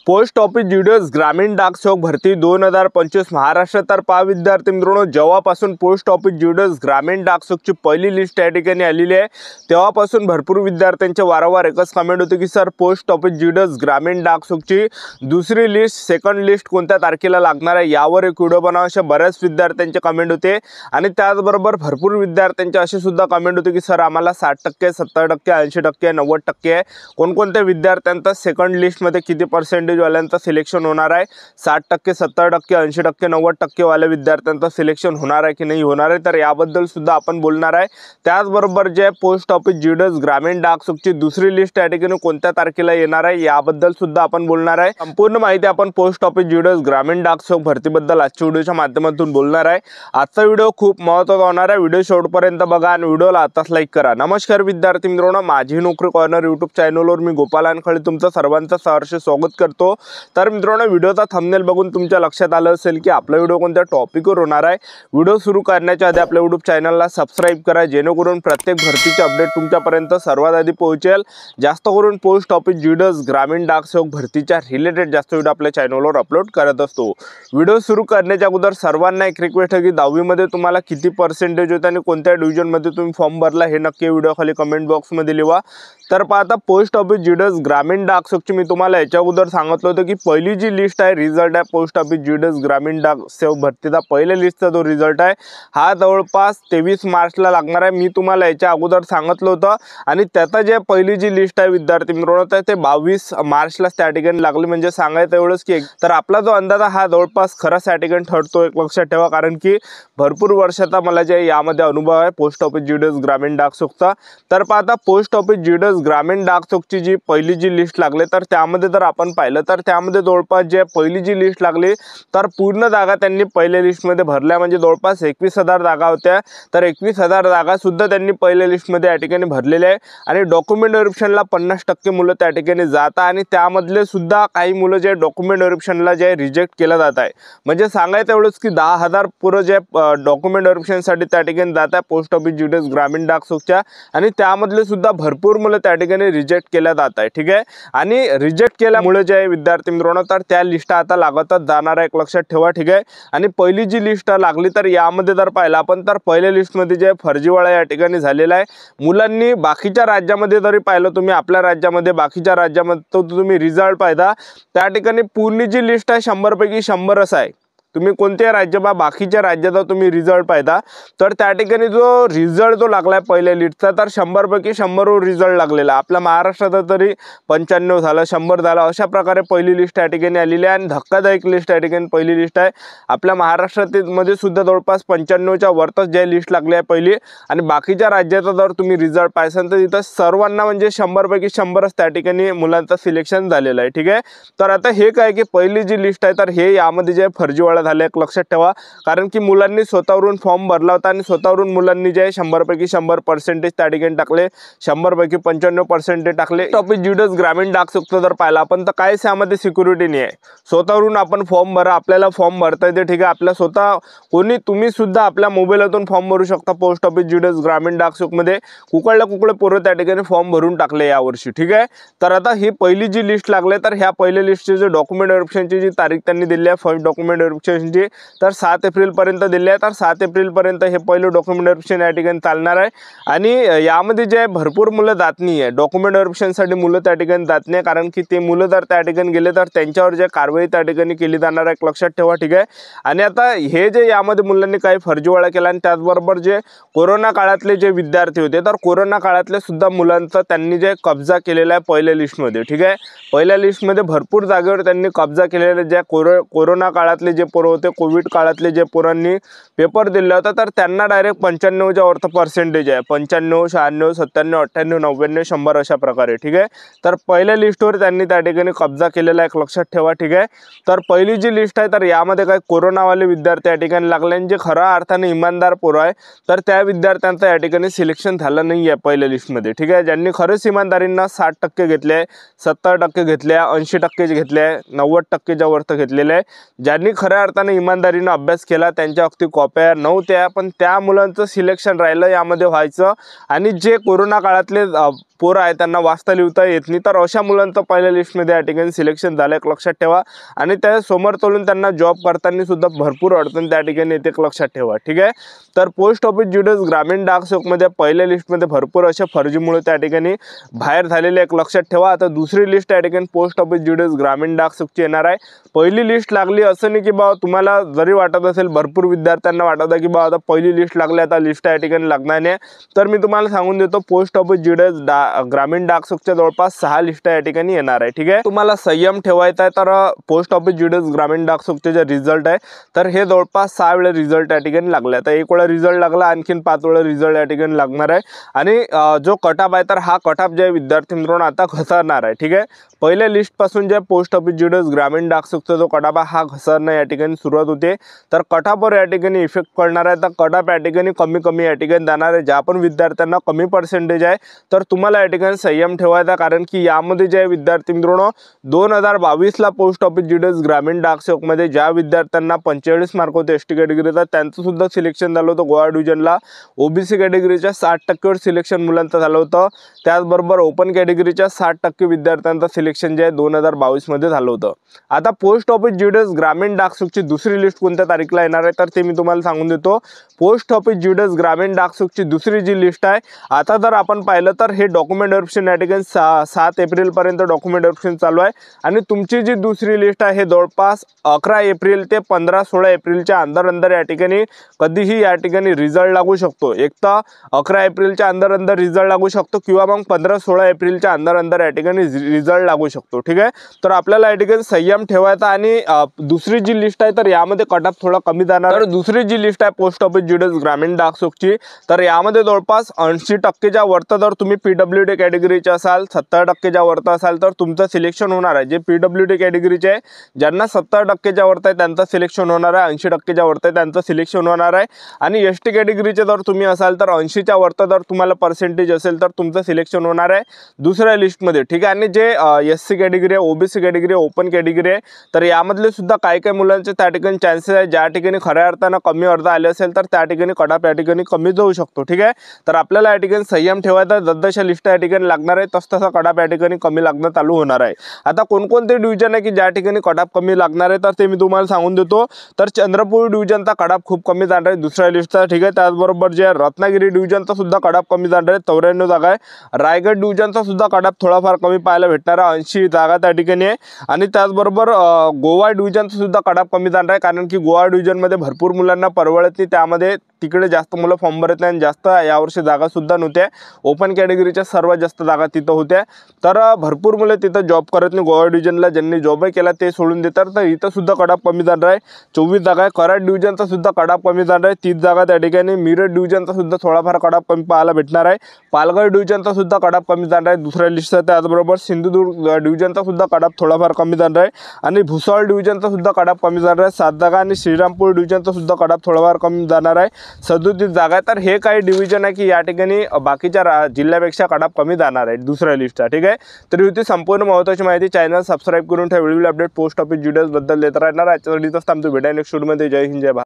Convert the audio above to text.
Post office GDS ग्रामीण डाक सेवक भरती 2025 महाराष्ट्र तर पहा विद्यार्थी मित्रांनो, जेव्हापासून पोस्ट ऑफिस जीडीएस ग्रामीण डाक सेवकची पहिली लिस्ट या ठिकाणी आलेली आहे तेव्हापासून भरपूर विद्यार्थ्यांचे वारंवार एकच कमेंट होते की सर पोस्ट ऑफिस जीडीएस ग्रामीण डाक सेवकची दुसरी लिस्ट सेकंड लिस्ट कोणत्या तारखेला लागणार आहे यावर एक व्हिडिओ बनवा असे बऱ्याच विद्यार्थ्यांचे कमेंट होते। आणि त्याचबरोबर भरपूर विद्यार्थ्यांचे असे सुद्धा कमेंट होते की सर आम्हाला 60%, 70%, 80%, 90% कोणकोणत्या विद्यार्थ्यांचा सेकंड लिस्टमध्ये किती पर्सेंटेज वाल्यांचा सिलेक्शन होणार आहे, 60%, 70%, 80%, 90% वाले विद्यार्थ्यांचा सिलेक्शन होणार आहे की नाही होणार आहे, तर याबद्दल सुद्धा आपण बोलणार आहे। त्याचबरोबर जे पोस्ट ऑफिस जीडीएस ग्रामीण डाक सेवकची दुसरी लिस्ट या ठिकाणी कोणत्या तारखेला येणार आहे याबद्दल सुद्धा आपण बोलणार आहे। संपूर्ण माहिती आपण पोस्ट ऑफिस जीडीएस ग्रामीण डाक सेवक भरतीबद्दल आजच्या व्हिडिओच्या माध्यमातून बोलणार आहे। आजचा व्हिडिओ खूप महत्त्वाचा होणार आहे, व्हिडिओ शेवटपर्यंत बघा आणि व्हिडिओला आताच लाईक करा। नमस्कार विद्यार्थी मित्रांनो, माझी नोकरी कॉर्नर यूट्यूब चॅनलवर मी गोपाल अनखळे तुमचं सर्वांचं सहर्ष स्वागत करतो। तर मित्रांनो, व्हिडिओचा थंबनेल बघून तुमच्या लक्षात आलं असेल की आपला व्हिडिओ कोणत्या टॉपिकवर होणार आहे। व्हिडिओ सुरू करण्याच्या आधी आपल्या यूट्यूब चॅनलला सबस्क्राइब करा जेणेकरून प्रत्येक भरतीचे अपडेट तुमच्यापर्यंत सर्वात आधी पोहोचेल। जास्त करून पोस्ट ऑफिस जीडीएस ग्रामीण डाक सेवक भरतीच्या रिलेटेड जास्त व्हिडिओ आपल्या चॅनलवर अपलोड करत असतो। व्हिडिओ सुरू करण्याच्या अगोदर सर्वांना एक रिक्वेस्ट आहे की 10वी मध्ये तुम्हाला किती पर्सेंटेज होते आणि कोणत्या डिव्हिजन मध्ये तुम्ही फॉर्म भरला हे नक्की व्हिडिओ खाली कमेंट बॉक्स मध्ये लिहा। तर पाहता पोस्ट ऑफिस जीडीएस ग्रामीण डाक सेवकची मी तुम्हाला याच्या अगोदर सांगितलं होतं की पहिली जी लिस्ट आहे रिझल्ट आहे पोस्ट ऑफिस जीडीएस ग्रामीण डाक सेवक भरतीचा पहिल्या लिस्टचा जो रिझल्ट आहे हा जवळपास 23 मार्चला लागणार आहे। मी तुम्हाला याच्या अगोदर सांगितलं होतं आणि त्याचा जे पहिली जी लिस्ट आहे विद्यार्थी मित्रांनो तर ते 22 मार्चला त्या ठिकाणी लागली। म्हणजे सांगायचं एवढंच की तर आपला जो अंदाज हा जवळपास खरंच त्या ठिकाणी ठरतो, एक लक्षात ठेवा, कारण की भरपूर वर्षाचा मला जे यामध्ये अनुभव आहे पोस्ट ऑफिस जीडीएस ग्रामीण डाक सेवकचा। तर पाहता पोस्ट ऑफिस जीडीएस ग्रामीण डाक सेवकची जी पहिली जी लिस्ट लागली तर त्यामध्ये जर आपण पाहिलं तर त्यामध्ये जवळपास जे पहिली जी लिस्ट लागली तर पूर्ण जागा त्यांनी पहिल्या लिस्टमध्ये भरल्या, म्हणजे जवळपास 21,000 जागा होत्या। तर 21,000 जागा सुद्धा त्यांनी पहिल्या लिस्टमध्ये या ठिकाणी भरलेल्या आहे आणि डॉक्युमेंट व्हेरिफिकेशनला 50% मुलं त्या ठिकाणी जातात आणि त्यामधले सुद्धा काही मुलं जे डॉक्युमेंट व्हेरिफिकेशनला जे रिजेक्ट केलं जात आहे। म्हणजे सांगायचं एवढंच की 10,000 पुरं जे डॉक्युमेंट व्हेरिफिकेशनसाठी त्या ठिकाणी जात आहे पोस्ट ऑफिस जीडीएस ग्रामीण डाक सेवकच्या आणि त्यामधले सुद्धा भरपूर मुलं त्या ठिकाणी रिजेक्ट केल्या जात आहे। ठीक आहे, आणि रिजेक्ट केल्यामुळे जे विद्यार्थी मित्रांनो तर त्या लिस्ट आता लागतच जाणार आहे, एक लक्षात ठेवा। ठीक आहे, आणि पहिली जी लिस्ट लागली तर यामध्ये जर पाहिलं आपण तर पहिल्या लिस्टमध्ये जे फर्जीवाडा या ठिकाणी झालेला आहे, मुलांनी बाकीच्या राज्यामध्ये जरी पाहिलं तुम्ही आपल्या राज्यामध्ये बाकीच्या राज्यामध्ये तो तुम्ही रिझल्ट पाहिला त्या ठिकाणी पूर्ण जी लिस्ट आहे 100 पैकी 100 असं आहे। तुम्ही कोणत्या राज्य बाकीच्या राज्याचा तुम्ही रिझल्ट पाहिला तर त्या ठिकाणी जो रिझल्ट जो लागलाय पहिल्या लिस्टचा तर 100 पैकी 100 रिझल्ट लागलेला। आपल्या महाराष्ट्रात तरी 95 झालं, 100 झालं, अशा प्रकारे पहिली लिस्ट या ठिकाणी आलेली आहे आणि धक्कादायक लिस्ट या ठिकाणी पहिली लिस्ट आहे। आपल्या महाराष्ट्रामध्ये सुद्धा जवळपास 95च्या वरतच जे लिस्ट लागली आहे पहिली आणि बाकीच्या राज्याचा जर तुम्ही रिझल्ट पाहिसाल तर तिथं सर्वांना म्हणजे 100 पैकी 100च त्या ठिकाणी मुलांचं सिलेक्शन झालेलं आहे। ठीक आहे, तर आता हे काय की पहिली जी लिस्ट आहे तर हे यामध्ये जे फर्जीवाडा झाले एक लक्षात ठेवा, कारण की मुलांनी स्वतःवरून फॉर्म भरला होता आणि स्वतःवरून मुलांनी जे 100 पैकी 100 पर्सेंटेज त्या ठिकाणी टाकले, 100 पैकी 95 पर्सेंटेज टाकले। ऑफिस जीडीएस ग्रामीण डाक सेवकचा जर पाहिला आपण तर काय यामध्ये सिक्युरिटी नाही आहे, स्वतःवरून आपण फॉर्म भरा, आपल्याला फॉर्म भरता येते। ठीक आहे, आपल्या स्वतः कोणी तुम्ही सुद्धा आपल्या मोबाईलवरून फॉर्म भरू शकता पोस्ट ऑफिस जीडीएस ग्रामीण डाक सेवकमध्ये कुकडे पोरं त्या ठिकाणी फॉर्म भरून टाकले यावर्षी। ठीक आहे, तर आता ही पहिली जी लिस्ट लागले तर ह्या पहिल्या लिस्टचे जे डॉक्युमेंट व्हेरिफिकेशनची जी तारीख त्यांनी दिली आहे फर्स्ट डॉक्युमेंट व्हेरिफिकेशन तर 7 एप्रिल पर्यंत दिले आहे। तर 7 एप्रिल पर्यंत हे पहिलं डॉक्युमेंट व्हेरिफिकेशन या ठिकाणी चालणार आहे आणि यामध्ये जे भरपूर मुलं जात नाही आहे डॉक्युमेंट व्हेरिफिकेशनसाठी मुलं त्या ठिकाणी जात नाही, कारण की ते मुलं जर त्या ठिकाणी गेले तर त्यांच्यावर जे कारवाई त्या ठिकाणी केली जाणार आहे, एक लक्षात ठेवा। ठीक आहे, आणि आता हे जे यामध्ये मुलांनी काही फर्जीवाडा केला आणि त्याचबरोबर जे कोरोना काळातले जे विद्यार्थी होते तर कोरोना काळातले सुद्धा मुलांचा त्यांनी जे कब्जा केलेला आहे पहिल्या लिस्टमध्ये। ठीक आहे, पहिल्या लिस्टमध्ये भरपूर जागेवर त्यांनी कब्जा केलेले ज्या कोरोना काळातले जे पोरं होते कोविड काळातले जे पोरांनी पेपर दिला होता तर त्यांना डायरेक्ट 95च्या वरती पर्सेंटेज आहे, 95, 96, 97, 98, 99, 100 अशा प्रकारे। ठीक आहे, तर पहिल्या लिस्टवर त्यांनी त्या ठिकाणी कब्जा केलेला आहे, एक लक्षात ठेवा। ठीक आहे, तर पहिली जी लिस्ट आहे तर यामध्ये काही कोरोनावाले विद्यार्थी या ठिकाणी लागले आणि जे खऱ्या अर्थाने इमानदार पोरं आहे तर त्या विद्यार्थ्यांचं या ठिकाणी सिलेक्शन झालं नाही आहे पहिल्या लिस्टमध्ये। ठीक आहे, ज्यांनी खरंच इमानदारींना 60% घेतले आहे, 70% घेतले आहे, 80% घेतले आहे, 90%च्या वरती घेतलेले आहे, ज्यांनी खऱ्या अर्थाने इमानदारीने अभ्यास केला त्यांच्या अगदी कॉप्या नव्हत्या पण त्या मुलांचं सिलेक्शन राहिलं यामध्ये व्हायचं। आणि जे कोरोना काळातले पोरं आहे त्यांना वाचता लिहिता येत नाही, तर अशा मुलांचं पहिल्या लिस्टमध्ये या ठिकाणी सिलेक्शन झालं एक लक्षात ठेवा. आणि त्या समोर तोलून त्यांना जॉब करताना सुद्धा भरपूर अडचण त्या ठिकाणी येते, एक लक्षात ठेवा. ठीक आहे, तर पोस्ट ऑफिस ज्युडस ग्रामीण डाक सेवकमध्ये पहिल्या लिस्टमध्ये भरपूर अशा फर्जीमुळे त्या ठिकाणी बाहेर झालेले, एक लक्षात ठेवा. आता दुसरी लिस्ट या ठिकाणी पोस्ट ऑफिस ज्युडस ग्रामीण डाक सेवकची येणार आहे. पहिली लिस्ट लागली असं नाही की बा तुम्हाला जरी वाटत असेल, भरपूर विद्यार्थ्यांना वाटतं की बा आता पहिली लिस्ट लागली आता लिस्ट या ठिकाणी लागणार नाही, तर मी तुम्हाला सांगून देतो पोस्ट ऑफिस ज्युडस ग्रामीण डाक सेवकच्या जवळपास 6 लिस्ट या ठिकाणी येणार आहे. ठीक आहे, तुम्हाला संयम ठेवायचा आहे. तर पोस्ट ऑफिस ज्युडस ग्रामीण डाक सेवकचे जे रिझल्ट आहे तर हे जवळपास 6 वेळा रिझल्ट या ठिकाणी लागले. आता एक वेळा रिझल्ट लागला, आणखीन 5 वेळा रिझल्ट या ठिकाणी लागणार आहे. आणि जो कटऑफ आहे तर हा कटऑफ जे विद्यार्थी मित्रांनो आता घसरणार आहे. ठीक आहे, पहिल्या लिस्टपासून जे पोस्ट ऑफिस ज्युडस ग्रामीण डाक सेवकचा जो कटऑफ आहे हा घसरणं या ठिकाणी सुरुवात होते. तर कटऑफवर या ठिकाणी इफेक्ट पडणार आहे. तर कटऑफ या ठिकाणी कमी या ठिकाणी जाणार आहे. ज्या पण विद्यार्थ्यांना कमी पर्सेंटेज आहे तर तुम्हाला या ठिकाणी संयम ठेवायचा, कारण की यामध्ये जे विद्यार्थी मित्रांनो 2022ला पोस्ट ऑफिस ज्युडस ग्रामीण डाक सेवकमध्ये ज्या विद्यार्थ्यांना 45 मार्क होते एसटी कॅटेगरीचा, त्यांचं सुद्धा सिलेक्शन झालं होतं गोवा डिव्हिजनला. ओबीसी कॅटेगरीच्या 60% सिलेक्शन मुलांचं झालं होतं. त्याचबरोबर ओपन कॅटेगरीच्या 60% विद्यार्थ्यांचं सिलेक्शन जे आहे 2022 मध्ये झालं होतं. आता पोस्ट ऑफिस ज्युडस ग्रामीण डाक सेवकची दुसरी लिस्ट कोणत्या तारीखला येणार आहे तर ते मी तुम्हाला सांगून देतो. पोस्ट ऑफिस ज्युडस ग्रामीण डाक सेवकची दुसरी जी लिस्ट आहे, आता जर आपण पाहिलं तर हे डॉक्युमेंट व्हेरिफिकेशन या ठिकाणी 7 एप्रिलपर्यंत डॉक्युमेंट व्हेरिफिकेशन चालू आहे. आणि तुमची जी दुसरी लिस्ट आहे हे जवळपास 11 एप्रिल ते 15-16 एप्रिलच्या अंदर या ठिकाणी कधीही या ठिकाणी रिझल्ट लागू शकतो. एक तर 11 एप्रिलच्या अंदर रिझल्ट लागू शकतो किंवा मग 15-16 एप्रिलच्या अंदर या ठिकाणी रिझल्ट लागू शकतो. ठीक आहे, तर आपल्याला या ठिकाणी संयम ठेवायचा. आणि दुसरी जी लिस्ट आहे तर यामध्ये कटऑफ थोडा कमी जाणार. तर दुसरी जी लिस्ट आहे पोस्ट ऑफिस ज्युडस ग्रामीण डाक सेवकची, तर यामध्ये जवळपास 80%च्या वरती जर तुम्ही पीडब्ल्यूडी कॅटेगरीचे असाल, 70%च्या वरती असाल तर तुमचं सिलेक्शन होणार आहे. जे पीडब्ल्यूडी कॅटेगरीचे आहे ज्यांना 70%च्या वरती आहे त्यांचं सिलेक्शन होणार आहे, 80%च्या वरती आहे त्यांचं सिलेक्शन होणार आहे. आणि एसटी कॅटेगरीचे जर तुम्ही असाल तर 80च्या वरती जर तुम्हाला पर्सेंटेज असेल तर तुमचं सिलेक्शन होणार आहे दुसऱ्या लिस्टमध्ये. ठीक आहे, आणि जे एससी कॅटेगरी आहे, ओबीसी कॅटेगरी आहे, ओपन कॅटेगरी आहे, तर यामधले सुद्धा काही मुलांचे त्या ठिकाणी चान्सेस आहे. ज्या ठिकाणी खऱ्या अर्थानं कमी अर्ज आले असेल तर त्या ठिकाणी कटऑफ या ठिकाणी कमी जाऊ शकतो. ठीक आहे, तर आपल्याला या ठिकाणी संयम ठेवायचा. जसजशा लिस्ट या ठिकाणी लागणार आहे तसतसा कटऑफ या ठिकाणी कमी लागणं चालू होणार आहे. आता कोणकोणते डिव्हिजन आहे की ज्या ठिकाणी कटऑफ कमी लागणार आहे तर ते मी तुम्हाला सांगून देतो. तर चंद्रपूर डिव्हिजनचा कटऑफ खूप कमी जाणार आहे दुसऱ्या लिस्टचा. ठीक आहे, त्याचबरोबर जे रत्नागिरी डिव्हिजनचा सुद्धा कटऑफ कमी जाणार आहे, 94 जागा आहे. रायगड डिव्हिजनचा सुद्धा कटऑफ थोडाफार कमी पाहायला भेटणार आहे, 80 जागा त्या ठिकाणी आहे. आणि त्याचबरोबर गोवा डिव्हिजनचा सुद्धा कटऑफ कमी जाणार आहे, कारण की गोवा डिव्हिजनमध्ये भरपूर मुलांना परवडत नाही, त्यामध्ये तिकडे जास्त मुलं फॉर्म भरत नाही आणि जास्त यावर्षी जागा सुद्धा नव्हत्या. ओपन कॅटेगरीच्या सर्वात जास्त जागा तिथं होत्या, तर भरपूर मुलं तिथं जॉब करत नाही. गोवा डिव्हिजनला ज्यांनी जॉबही केला ते सोडून देतात, तर इथं सुद्धा कटऑफ कमी जाणार आहे. 24 जागा आहे. कराड डिव्हिजनचा सुद्धा कटऑफ कमी जाणार आहे, 30 जागा त्या ठिकाणी. मिरज डिव्हिजनचा सुद्धा थोडाफार कटऑफ कमी पाहायला भेटणार आहे. पालघर डिव्हिजनचा सुद्धा कटऑफ कमी जाणार आहे दुसऱ्या लिस्टचा. त्याचबरोबर सिंधुदुर्ग डिव्हिजनचा सुद्धा कटऑफ थोडाफार कमी जाणार आहे. आणि भुसावळ डिव्हिजनचा सुद्धा कटऑफ कमी जाणार आहे 7 जागा. आणि श्रीरामपूर डिव्हिजनचा सुद्धा कटऑफ थोडाफार कमी जाणार आहे 37 जागा. तर हे काही डिव्हिजन आहे की या ठिकाणी बाकीच्या जिल्ह्यापेक्षा कटऑफ कमी जाणार आहे दुसऱ्या लिस्टचा. ठीक आहे, तर होती संपूर्ण महत्त्वाची माहिती. चॅनल सबस्क्राईब करून ठेवा. व्हिडिओ अपडेट पोस्ट ऑफिस ज्युडस बद्दल देत राहणार. याच्यासाठी आमचं भेटाय नेक्स्ट व्हिडिओमध्ये. जय हिंद, जय भारत.